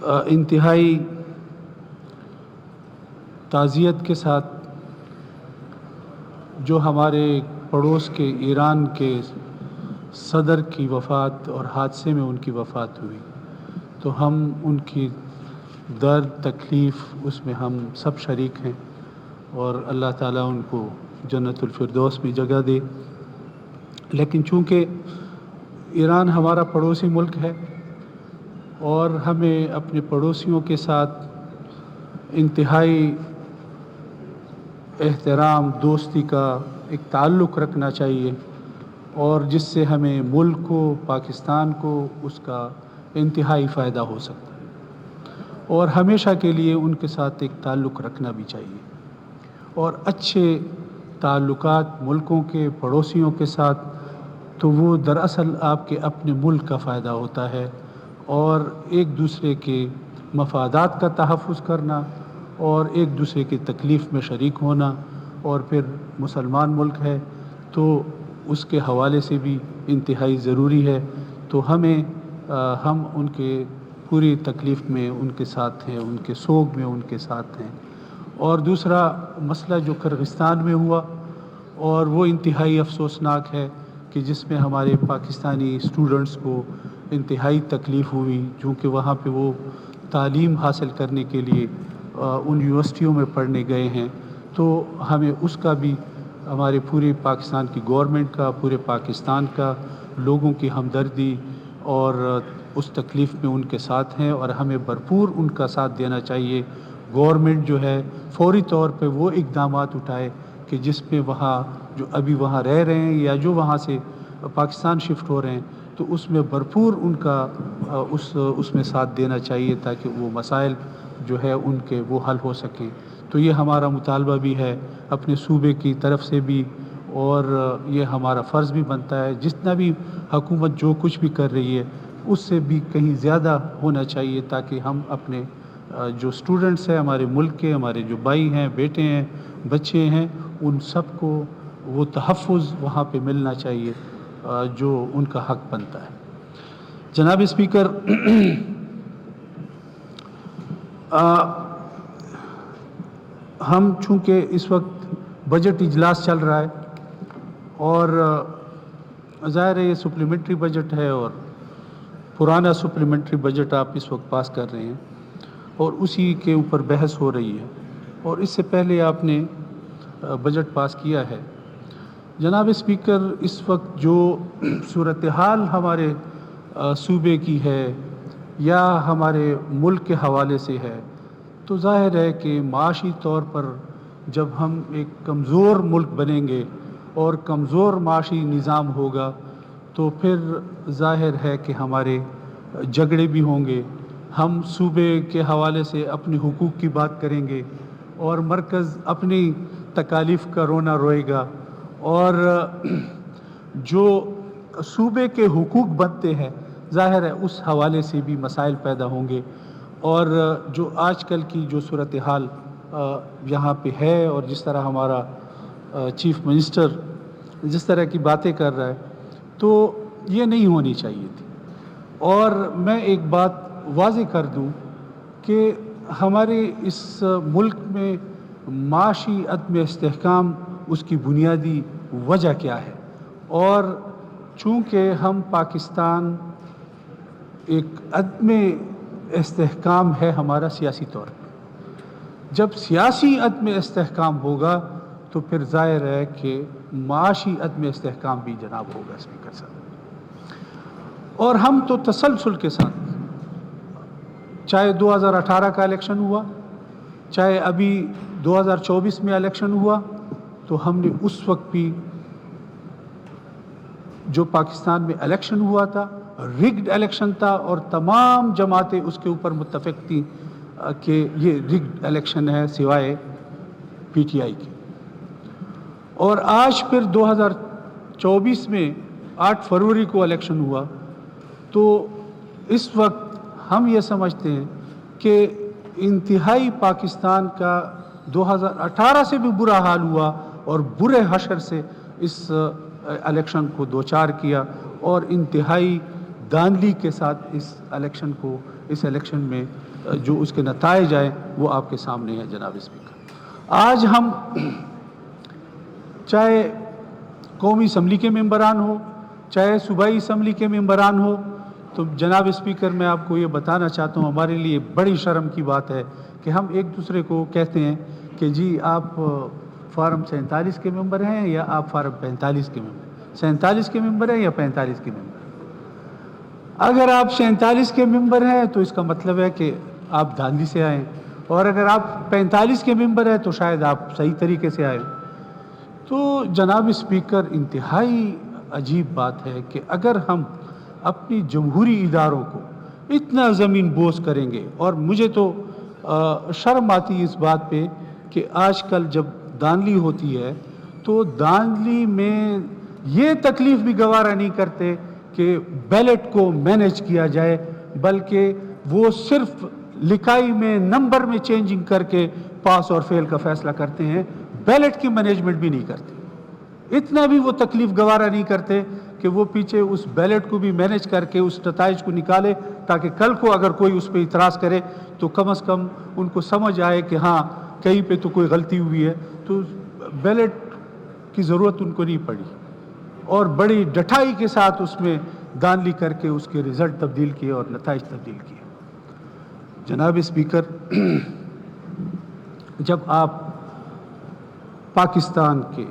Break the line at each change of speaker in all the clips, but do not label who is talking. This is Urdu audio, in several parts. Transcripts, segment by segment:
انتہائی تعزیت کے ساتھ جو ہمارے پڑوس کے ایران کے صدر کی وفات اور حادثے میں ان کی وفات ہوئی، تو ہم ان کی درد تکلیف اس میں ہم سب شریک ہیں، اور اللہ تعالیٰ ان کو جنت الفردوس میں جگہ دے۔ لیکن چونکہ ایران ہمارا پڑوسی ملک ہے اور ہمیں اپنے پڑوسیوں کے ساتھ انتہائی احترام دوستی کا ایک تعلق رکھنا چاہیے، اور جس سے ہمیں ملک کو، پاکستان کو اس کا انتہائی فائدہ ہو سکتا ہے، اور ہمیشہ کے لیے ان کے ساتھ ایک تعلق رکھنا بھی چاہیے۔ اور اچھے تعلقات ملکوں کے پڑوسیوں کے ساتھ تو وہ دراصل آپ کے اپنے ملک کا فائدہ ہوتا ہے، اور ایک دوسرے کے مفادات کا تحفظ کرنا اور ایک دوسرے کی تکلیف میں شریک ہونا، اور پھر مسلمان ملک ہے تو اس کے حوالے سے بھی انتہائی ضروری ہے۔ تو ہم ان کے پوری تکلیف میں ان کے ساتھ ہیں، ان کے سوگ میں ان کے ساتھ ہیں۔ اور دوسرا مسئلہ جو کرغستان میں ہوا، اور وہ انتہائی افسوسناک ہے کہ جس میں ہمارے پاکستانی اسٹوڈنٹس کو انتہائی تکلیف ہوئی، چونکہ وہاں پہ وہ تعلیم حاصل کرنے کے لیے ان یونیورسٹیوں میں پڑھنے گئے ہیں، تو ہمیں اس کا بھی ہمارے پورے پاکستان کی گورنمنٹ کا، پورے پاکستان کا لوگوں کی ہمدردی اور اس تکلیف میں ان کے ساتھ ہیں، اور ہمیں بھرپور ان کا ساتھ دینا چاہیے۔ گورنمنٹ جو ہے فوری طور پہ وہ اقدامات اٹھائے کہ جس میں وہاں جو ابھی وہاں رہ رہے ہیں یا جو وہاں سے پاکستان شفٹ ہو رہے ہیں، تو اس میں بھرپور ان کا اس میں ساتھ دینا چاہیے تاکہ وہ مسائل جو ہے ان کے وہ حل ہو سکیں۔ تو یہ ہمارا مطالبہ بھی ہے اپنے صوبے کی طرف سے بھی، اور یہ ہمارا فرض بھی بنتا ہے، جتنا بھی حکومت جو کچھ بھی کر رہی ہے اس سے بھی کہیں زیادہ ہونا چاہیے، تاکہ ہم اپنے جو اسٹوڈنٹس ہیں ہمارے ملک کے، ہمارے جو بھائی ہیں، بیٹے ہیں، بچے ہیں، ان سب کو وہ تحفظ وہاں پہ ملنا چاہیے جو ان کا حق بنتا ہے۔ جناب اسپیکر، ہم چونکہ اس وقت بجٹ اجلاس چل رہا ہے، اور ظاہر ہے یہ سپلیمنٹری بجٹ ہے، اور پرانا سپلیمنٹری بجٹ آپ اس وقت پاس کر رہے ہیں، اور اسی کے اوپر بحث ہو رہی ہے، اور اس سے پہلے آپ نے بجٹ پاس کیا ہے۔ جناب اسپیکر، اس وقت جو صورتحال ہمارے صوبے کی ہے یا ہمارے ملک کے حوالے سے ہے، تو ظاہر ہے کہ معاشی طور پر جب ہم ایک کمزور ملک بنیں گے اور کمزور معاشی نظام ہوگا، تو پھر ظاہر ہے کہ ہمارے جھگڑے بھی ہوں گے، ہم صوبے کے حوالے سے اپنے حقوق کی بات کریں گے، اور مرکز اپنی تکالیف کا رونا روئے گا، اور جو صوبے کے حقوق بنتے ہیں ظاہر ہے اس حوالے سے بھی مسائل پیدا ہوں گے، اور جو آج کل کی جو صورتحال یہاں پہ ہے، اور جس طرح ہمارا چیف منسٹر جس طرح کی باتیں کر رہا ہے، تو یہ نہیں ہونی چاہیے تھی۔ اور میں ایک بات واضح کر دوں کہ ہمارے اس ملک میں معاشی عدم استحکام اس کی بنیادی وجہ کیا ہے، اور چونکہ ہم پاکستان ایک عدم استحکام ہے ہمارا سیاسی طور پر، جب سیاسی عدم استحکام ہوگا تو پھر ظاہر ہے کہ معاشی عدم استحکام بھی جناب ہوگا اسپیکر صاحب۔ اور ہم تو تسلسل کے ساتھ، چاہے 2018 کا الیکشن ہوا، چاہے ابھی 2024 میں الیکشن ہوا، تو ہم نے اس وقت بھی جو پاکستان میں الیکشن ہوا تھا رگڈ الیکشن تھا، اور تمام جماعتیں اس کے اوپر متفق تھیں کہ یہ رگڈ الیکشن ہے سوائے پی ٹی آئی کے۔ اور آج پھر 2024 میں 8 فروری کو الیکشن ہوا، تو اس وقت ہم یہ سمجھتے ہیں کہ انتہائی پاکستان کا 2018 سے بھی برا حال ہوا، اور برے حشر سے اس الیکشن کو دوچار کیا، اور انتہائی داندلی کے ساتھ اس الیکشن کو اس الیکشن میں جو اس کے نتائج آئے وہ آپ کے سامنے ہے جناب اسپیکر۔ آج ہم چاہے قومی اسمبلی کے ممبران ہو، چاہے صوبائی اسمبلی کے ممبران ہو، تو جناب اسپیکر میں آپ کو یہ بتانا چاہتا ہوں، ہمارے لیے بڑی شرم کی بات ہے کہ ہم ایک دوسرے کو کہتے ہیں کہ جی آپ فارم 47 کے ممبر ہیں یا آپ فارم 45 کے ممبر، 47 کے ممبر ہیں یا 45 کے ممبر۔ اگر آپ 47 کے ممبر ہیں تو اس کا مطلب ہے کہ آپ دھاندلی سے آئیں، اور اگر آپ 45 کے ممبر ہیں تو شاید آپ صحیح طریقے سے آئیں۔ تو جناب اسپیکر، انتہائی عجیب بات ہے کہ اگر ہم اپنی جمہوری اداروں کو اتنا زمین بوس کریں گے، اور مجھے تو شرم آتی ہے اس بات پہ کہ آج کل جب دھاندلی ہوتی ہے تو دھاندلی میں یہ تکلیف بھی گوارا نہیں کرتے کہ بیلٹ کو مینیج کیا جائے، بلکہ وہ صرف لکھائی میں نمبر میں چینجنگ کر کے پاس اور فیل کا فیصلہ کرتے ہیں، بیلٹ کی مینجمنٹ بھی نہیں کرتے۔ اتنا بھی وہ تکلیف گوارا نہیں کرتے کہ وہ پیچھے اس بیلٹ کو بھی مینیج کر کے اس نتائج کو نکالے، تاکہ کل کو اگر کوئی اس پہ اعتراض کرے تو کم از کم ان کو سمجھ آئے کہ ہاں کہیں پہ تو کوئی غلطی ہوئی ہے۔ تو بیلٹ کی ضرورت ان کو نہیں پڑی، اور بڑی ڈٹائی کے ساتھ اس میں دھاندلی کر کے اس کے رزلٹ تبدیل کیے اور نتائج تبدیل کیے۔ جناب اسپیکر، جب آپ پاکستان کے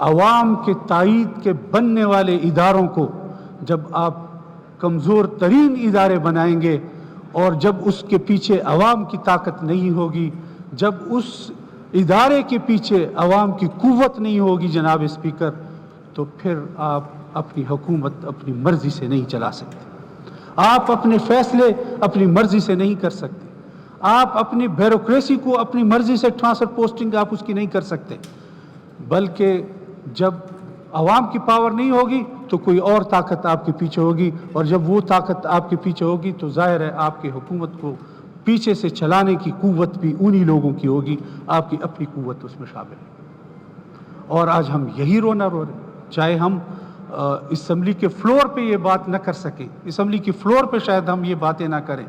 عوام کے تائید کے بننے والے اداروں کو جب آپ کمزور ترین ادارے بنائیں گے، اور جب اس کے پیچھے عوام کی طاقت نہیں ہوگی، جب اس ادارے کے پیچھے عوام کی قوت نہیں ہوگی جناب اسپیکر، تو پھر آپ اپنی حکومت اپنی مرضی سے نہیں چلا سکتے، آپ اپنے فیصلے اپنی مرضی سے نہیں کر سکتے، آپ اپنی بیوروکریسی کو اپنی مرضی سے ٹرانسفر پوسٹنگ آپ اس کی نہیں کر سکتے، بلکہ جب عوام کی پاور نہیں ہوگی تو کوئی اور طاقت آپ کے پیچھے ہوگی، اور جب وہ طاقت آپ کے پیچھے ہوگی تو ظاہر ہے آپ کی حکومت کو پیچھے سے چلانے کی قوت بھی انہی لوگوں کی ہوگی، آپ کی اپنی قوت اس میں شامل ہے۔ اور آج ہم یہی رونا رو رہے ہیں، چاہے ہم اسمبلی کے فلور پہ یہ بات نہ کر سکیں، اسمبلی کی فلور پہ شاید ہم یہ باتیں نہ کریں،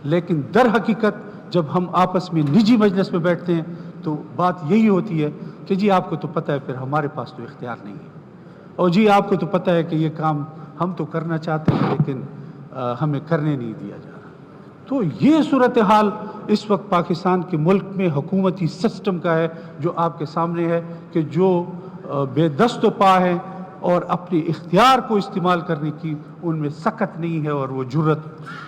لیکن در حقیقت جب ہم آپس میں نجی مجلس میں بیٹھتے ہیں تو بات یہی ہوتی ہے کہ جی آپ کو تو پتہ ہے پھر ہمارے پاس تو اختیار نہیں ہے، اور جی آپ کو تو پتہ ہے کہ یہ کام ہم تو کرنا چاہتے ہیں لیکن ہمیں کرنے نہیں دیا جا رہا۔ تو یہ صورتحال اس وقت پاکستان کے ملک میں حکومتی سسٹم کا ہے، جو آپ کے سامنے ہے، کہ جو بے دست و پا ہیں اور اپنے اختیار کو استعمال کرنے کی ان میں سخت نہیں ہے، اور وہ جرت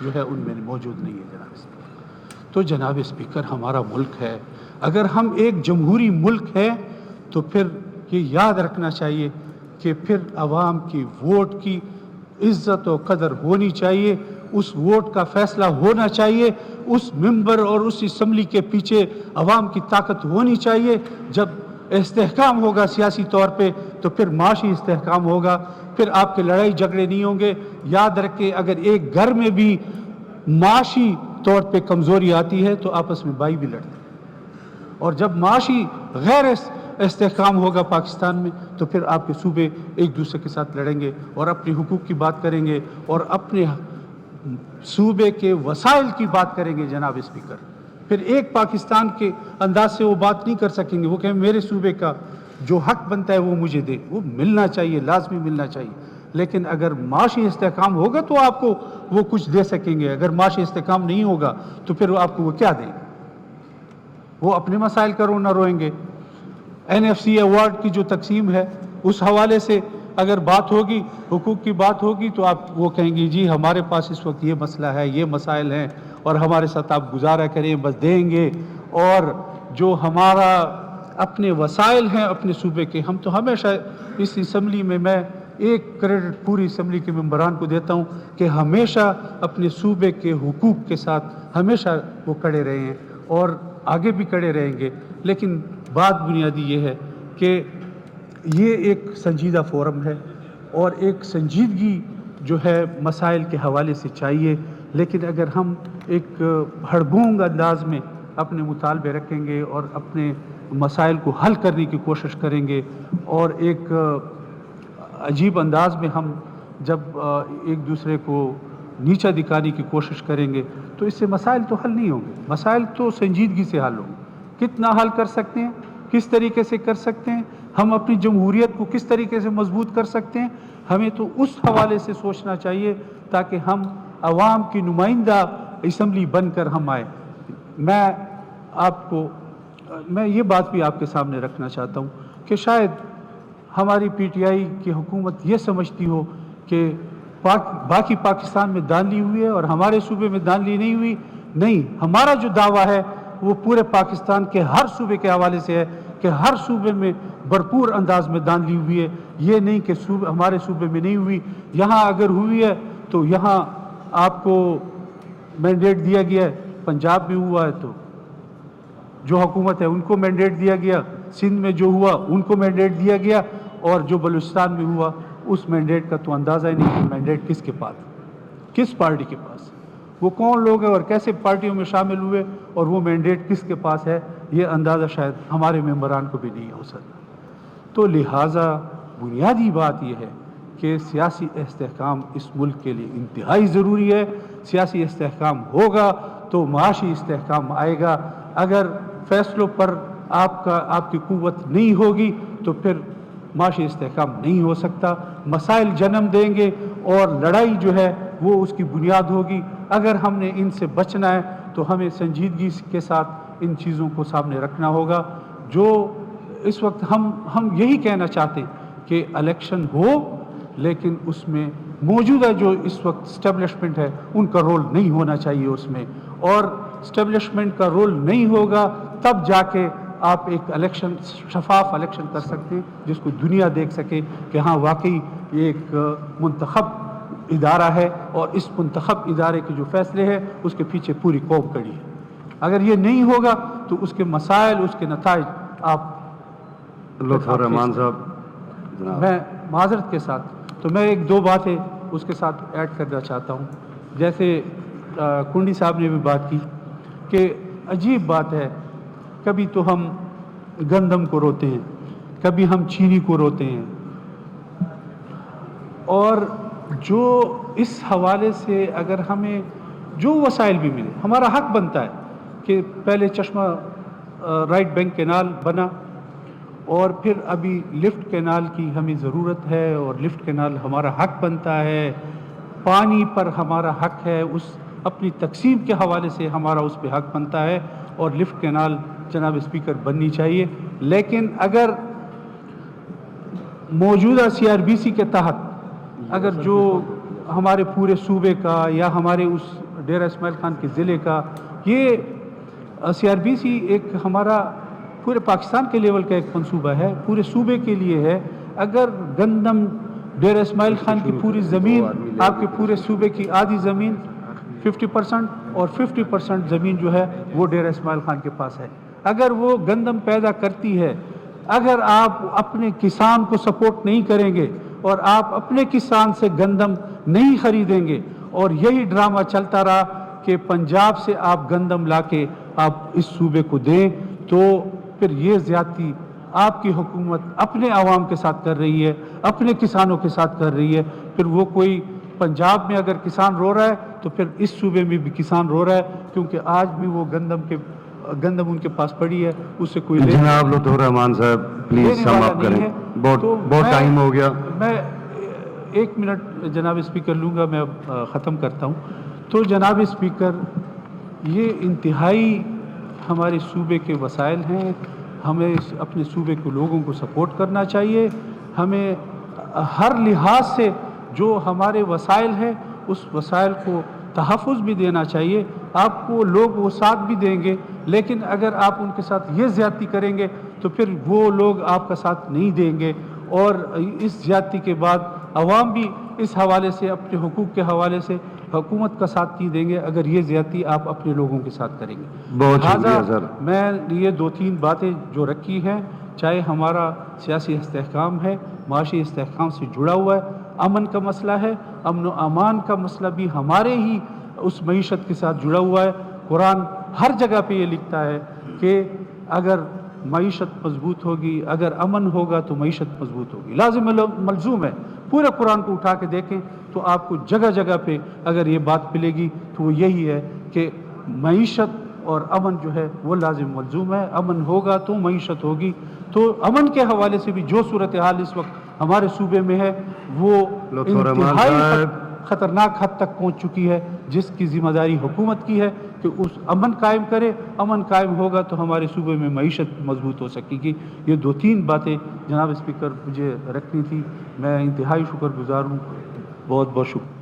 جو ہے ان میں موجود نہیں ہے جناب اسپیکر۔ تو جناب اسپیکر، ہمارا ملک ہے، اگر ہم ایک جمہوری ملک ہیں تو پھر یہ یاد رکھنا چاہیے کہ پھر عوام کی ووٹ کی عزت و قدر ہونی چاہیے، اس ووٹ کا فیصلہ ہونا چاہیے، اس ممبر اور اس اسمبلی کے پیچھے عوام کی طاقت ہونی چاہیے۔ جب استحکام ہوگا سیاسی طور پہ تو پھر معاشی استحکام ہوگا، پھر آپ کے لڑائی جھگڑے نہیں ہوں گے۔ یاد رکھیں، اگر ایک گھر میں بھی معاشی طور پہ کمزوری آتی ہے تو آپس میں بھائی بھی لڑتے ہیں، اور جب معاشی غیر استحکام ہوگا پاکستان میں تو پھر آپ کے صوبے ایک دوسرے کے ساتھ لڑیں گے اور اپنے حقوق کی بات کریں گے اور اپنے صوبے کے وسائل کی بات کریں گے جناب اسپیکر۔ پھر ایک پاکستان کے انداز سے وہ بات نہیں کر سکیں گے، وہ کہیں میرے صوبے کا جو حق بنتا ہے وہ مجھے دے، وہ ملنا چاہیے، لازمی ملنا چاہیے۔ لیکن اگر معاشی استحکام ہوگا تو آپ کو وہ کچھ دے سکیں گے، اگر معاشی استحکام نہیں ہوگا تو پھر آپ کو وہ کیا دیں گے؟ وہ اپنے مسائل کا رونا روئیں گے۔ NFC ایوارڈ کی جو تقسیم ہے اس حوالے سے اگر بات ہوگی، حقوق کی بات ہوگی، تو آپ وہ کہیں گی جی ہمارے پاس اس وقت یہ مسئلہ ہے، یہ مسائل ہیں، اور ہمارے ساتھ آپ گزارا کریں، بس دیں گے۔ اور جو ہمارا اپنے وسائل ہیں اپنے صوبے کے، ہم تو ہمیشہ اس اسمبلی میں ایک کریڈٹ پوری اسمبلی کے ممبران کو دیتا ہوں کہ ہمیشہ اپنے صوبے کے حقوق کے ساتھ ہمیشہ وہ کھڑے رہے ہیں اور آگے بھی کھڑے رہیں گے۔ لیکن بات بنیادی یہ ہے کہ یہ ایک سنجیدہ فورم ہے اور ایک سنجیدگی جو ہے مسائل کے حوالے سے چاہیے، لیکن اگر ہم ایک ہڑبونگ انداز میں اپنے مطالبے رکھیں گے اور اپنے مسائل کو حل کرنے کی کوشش کریں گے، اور ایک عجیب انداز میں ہم جب ایک دوسرے کو نیچا دکھانے کی کوشش کریں گے تو اس سے مسائل تو حل نہیں ہوں گے. مسائل تو سنجیدگی سے حل ہوں گے. کتنا حل کر سکتے ہیں, کس طریقے سے کر سکتے ہیں, ہم اپنی جمہوریت کو کس طریقے سے مضبوط کر سکتے ہیں, ہمیں تو اس حوالے سے سوچنا چاہیے تاکہ ہم عوام کی نمائندہ اسمبلی بن کر ہم آئیں. میں یہ بات بھی آپ کے سامنے رکھنا چاہتا ہوں کہ شاید ہماری پی ٹی آئی کی حکومت یہ سمجھتی ہو کہ باقی پاکستان میں دھاندلی ہوئی ہے اور ہمارے صوبے میں دھاندلی نہیں ہوئی. نہیں, ہمارا جو دعویٰ ہے وہ پورے پاکستان کے ہر صوبے کے حوالے سے ہے کہ ہر صوبے میں بھرپور انداز میں دھاندلی ہوئی ہے. یہ نہیں کہ ہمارے صوبے میں نہیں ہوئی. یہاں اگر ہوئی ہے تو یہاں آپ کو مینڈیٹ دیا گیا ہے, پنجاب میں ہوا ہے تو جو حکومت ہے ان کو مینڈیٹ دیا گیا, سندھ میں جو ہوا ان کو مینڈیٹ دیا گیا, اور جو بلوچستان میں ہوا اس مینڈیٹ کا تو اندازہ ہی نہیں کہ مینڈیٹ کس کے پاس, کس پارٹی کے پاس, وہ کون لوگ ہیں اور کیسے پارٹیوں میں شامل ہوئے اور وہ مینڈیٹ کس کے پاس ہے, یہ اندازہ شاید ہمارے ممبران کو بھی نہیں ہو سکتا. تو لہٰذا بنیادی بات یہ ہے کہ سیاسی استحکام اس ملک کے لیے انتہائی ضروری ہے. سیاسی استحکام ہوگا تو معاشی استحکام آئے گا. اگر فیصلوں پر آپ کی قوت نہیں ہوگی تو پھر معاشی استحکام نہیں ہو سکتا. مسائل جنم دیں گے اور لڑائی جو ہے وہ اس کی بنیاد ہوگی. اگر ہم نے ان سے بچنا ہے تو ہمیں سنجیدگی کے ساتھ ان چیزوں کو سامنے رکھنا ہوگا. جو اس وقت ہم یہی کہنا چاہتے ہیں کہ الیکشن ہو, لیکن اس میں موجودہ جو اس وقت اسٹیبلشمنٹ ہے ان کا رول نہیں ہونا چاہیے اس میں, اور اسٹیبلشمنٹ کا رول نہیں ہوگا تب جا کے آپ ایک الیکشن, شفاف الیکشن کر سکتے ہیں جس کو دنیا دیکھ سکے کہ ہاں واقعی یہ ایک منتخب ادارہ ہے اور اس منتخب ادارے کے جو فیصلے ہیں اس کے پیچھے پوری قوم کھڑی ہے. اگر یہ نہیں ہوگا تو اس کے مسائل, اس کے نتائج آپ
لطف الرحمان صاحب.
میں معذرت کے ساتھ تو میں ایک دو باتیں اس کے ساتھ ایڈ کرنا چاہتا ہوں. جیسے کنڈی صاحب نے بھی بات کی کہ عجیب بات ہے, کبھی تو ہم گندم کو روتے ہیں, کبھی ہم چینی کو روتے ہیں, اور جو اس حوالے سے اگر ہمیں جو وسائل بھی ملے, ہمارا حق بنتا ہے کہ پہلے چشمہ رائٹ بینک کینال بنا اور پھر ابھی لفٹ کینال کی ہمیں ضرورت ہے, اور لفٹ کینال ہمارا حق بنتا ہے. پانی پر ہمارا حق ہے, اس اپنی تقسیم کے حوالے سے ہمارا اس پہ حق بنتا ہے, اور لفٹ کینال جناب اسپیکر بننی چاہیے. لیکن اگر موجودہ سی آر بی سی کے تحت اگر جو ہمارے پورے صوبے کا یا ہمارے اس ڈیرہ اسماعیل خان کے ضلع کا, یہ سی آر بی سی ایک ہمارا پورے پاکستان کے لیول کا ایک منصوبہ ہے, پورے صوبے کے لیے ہے. اگر گندم ڈیرہ اسماعیل خان کی پوری زمین, آپ کے پورے صوبے کی آدھی زمین 50% اور 50% زمین جو ہے وہ ڈیرہ اسماعیل خان کے پاس ہے, اگر وہ گندم پیدا کرتی ہے, اگر آپ اپنے کسان کو سپورٹ نہیں کریں گے اور آپ اپنے کسان سے گندم نہیں خریدیں گے اور یہی ڈرامہ چلتا رہا کہ پنجاب سے آپ گندم لا کے آپ اس صوبے کو دیں, تو پھر یہ زیادتی آپ کی حکومت اپنے عوام کے ساتھ کر رہی ہے, اپنے کسانوں کے ساتھ کر رہی ہے. پھر وہ کوئی پنجاب میں اگر کسان رو رہا ہے تو پھر اس صوبے میں بھی کسان رو رہا ہے, کیونکہ آج بھی وہ گندم ان کے پاس پڑی ہے, اس سے کوئی
جناب لطف الرحمان صاحب پلیز سم اپ کریں, بہت ٹائم ہو گیا.
میں 1 منٹ جناب اسپیکر لوں گا, میں اب ختم کرتا ہوں. تو جناب اسپیکر, یہ انتہائی ہمارے صوبے کے وسائل ہیں, ہمیں اپنے صوبے کے لوگوں کو سپورٹ کرنا چاہیے. ہمیں ہر لحاظ سے جو ہمارے وسائل ہیں اس وسائل کو تحفظ بھی دینا چاہیے. آپ کو لوگ وہ ساتھ بھی دیں گے, لیکن اگر آپ ان کے ساتھ یہ زیادتی کریں گے تو پھر وہ لوگ آپ کا ساتھ نہیں دیں گے, اور اس زیادتی کے بعد عوام بھی اس حوالے سے اپنے حقوق کے حوالے سے حکومت کا ساتھ نہیں دیں گے اگر یہ زیادتی آپ اپنے لوگوں کے ساتھ کریں گے.
بہت شکریہ سر.
میں یہ 2-3 باتیں جو رکھی ہیں, چاہے ہمارا سیاسی استحکام ہے, معاشی استحکام سے جڑا ہوا ہے, امن کا مسئلہ ہے, امن و امان کا مسئلہ بھی ہمارے ہی اس معیشت کے ساتھ جڑا ہوا ہے. قرآن ہر جگہ پہ یہ لکھتا ہے کہ اگر معیشت مضبوط ہوگی، اگر امن ہوگا تو معیشت مضبوط ہوگی، لازم ملزوم ہے۔ پورے قرآن کو اٹھا کے دیکھیں تو آپ کو جگہ جگہ پہ اگر یہ بات ملے گی تو وہ یہی ہے کہ معیشت اور امن جو ہے وہ لازم ملزوم ہے، امن ہوگا تو معیشت ہوگی۔ تو امن کے حوالے سے بھی جو صورتحال اس وقت ہمارے صوبے میں ہے وہ
لطف الرحمان
انتہائی
صاحب۔
خطرناک حد تک پہنچ چکی ہے، جس کی ذمہ داری حکومت کی ہے کہ اس امن قائم کرے۔ امن قائم ہوگا تو ہمارے صوبے میں معیشت مضبوط ہو سکے گی۔ یہ 2-3 باتیں جناب اسپیکر مجھے رکھنی تھی، میں انتہائی شکر گزار ہوں، بہت بہت شکریہ۔